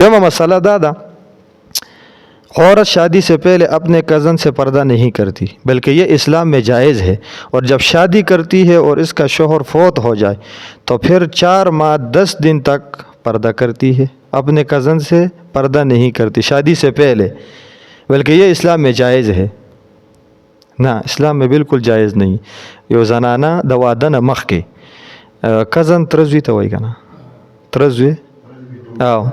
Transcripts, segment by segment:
मसला दादा, औरत शादी से पहले अपने कज़न से पर्दा नहीं करती, बल्कि ये इस्लाम में जायज़ है। और जब शादी करती है और इसका शोहर फौत हो जाए तो फिर 4 माह 10 दिन तक पर्दा करती है। अपने कज़न से पर्दा नहीं करती शादी से पहले, बल्कि ये इस्लाम में जायज़ है। ना, इस्लाम में बिल्कुल जायज़ नहीं। यो जनाना दवादा न मख के कज़न तरजवी तो वही ना तरजवी आओ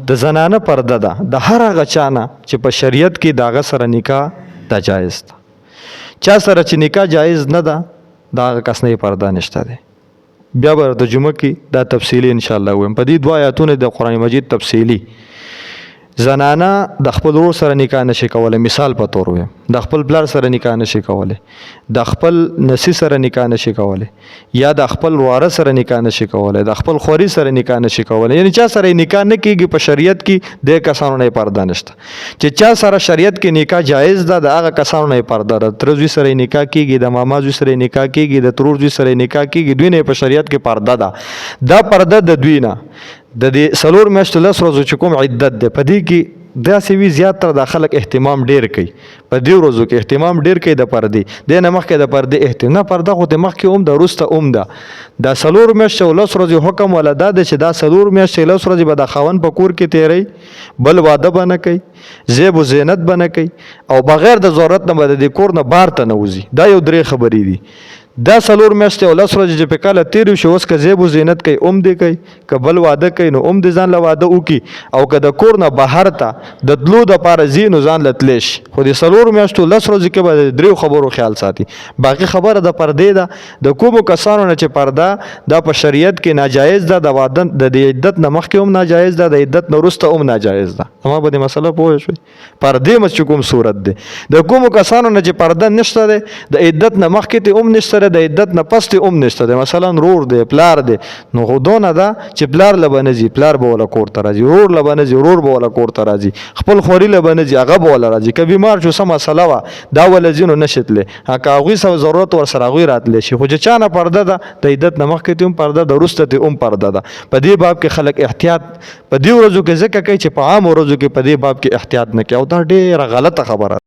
د زنانه پرده ده د هر هغه چا نه چې په شریعت کې د هغه سره نکاح دا جایز ده. چا سره چې نکاح جایز نه ده د هغه کس نه پرده نشته ده. بیا به د جمعه کې دا تفصیلی انشاءالله وایم. په دې دوه آیاتونه د قرآن مجید تفصیلی زنانه د خپل ورور سره نکاح نشي کولی. مثال په تور وایم، د خپل پلار سره نکاح نشي کولی، د خپل نسی سره نکاح نشي کولی، یا د خپل واره سره نکاح نشي کولی، د خپل خوري سره نکاح نشي کولی. یعنی چا سره نکاح نه کیږي په شریعت کې د کسانو نه پرده نشته. چې چا سره شریعت کې نکاح جایز ده د هغه کسانو نه پرده ده. ترزوی سره نکاح کیږي، د مامازوی سره نکاح کیږي، د ترورزوی سره نکاح کیږي، دوی نه په شریعت کې پرده ده. دا پرده د دوی نه د دې سلور میاشتو 10 ورځو چې کوم عدت ده په دې کې داسې وي زیات تر د خلک اهتمام ډیر کوي. په دې ورځو کې اهتمام ډیر کوي د پردې، د نه مخکې د پردې اهتمام نه پرده خو د مخکې هم د وروسته هم ده. دا سلور میاشتو 10 ورځې حکم ولا دا ده چې دا سلور میاشتې 10 ورځې به د خاوند په کور کې تیری، بل واده به نه کوي، زیب و زینت به نه کوي، او بغیر د ضرورت نه به د کور نه بار ته نه وځي. دا یو درې خبرې دي. دا سلور میاشتې او 10 ورځې چې په کاله تیرې شي، اوس که زیب و زینت کوي هم دې کوي، که بل واده کوي نو هم دې ځان له واده وکړي، او که د کور نه بهر ته د تلو دپاره ځي نو ځان له تلی شي. خو د سلور میاشتو 10 ورځې کې به د دریو خبرو خیال ساتي. باقي خبره د پردې ده. د کومو کسانو نه چې پرده دا په شریعت کې ناجایز ده، د واده د عدت نه مخکې هم ناجایز ده، د عدت نه وروسته هم ناجایز ده. ما به دې مسله پوه شوئ. پردې مس چې کوم صورت دی، د کومو کسانو نه چې پرده نشته دی، د عدت نه مخکې ته هم نشته، د عدت نه پس ته هم نشته دی. مثلا رور دی، پلار دی، نو خو دونه ده چې پلار له به نه ځي، پلار به وله کور ته راځي، ورور له به نه ځي، ورور به وله کور ته راځي، خپل خوري له به نه ځي، هغه به وله راځي. که بیمار شو څه مسله وه دا وله ځي نو نشي تللی، که هغوی څه ضرورت ورسره هغوی راتلی شي. خو چې چا نه پرده ده د عدت نه مخکې ته هم پرده ده، وروسته ته هم پرده ده. په دې باب کې خلک احتیاط په دې ورځو کې ځکه کوي چې په عامو ورځو کې په دې باب کې احتیاط نه کوي، او دا ډېره غلطه خبره ده.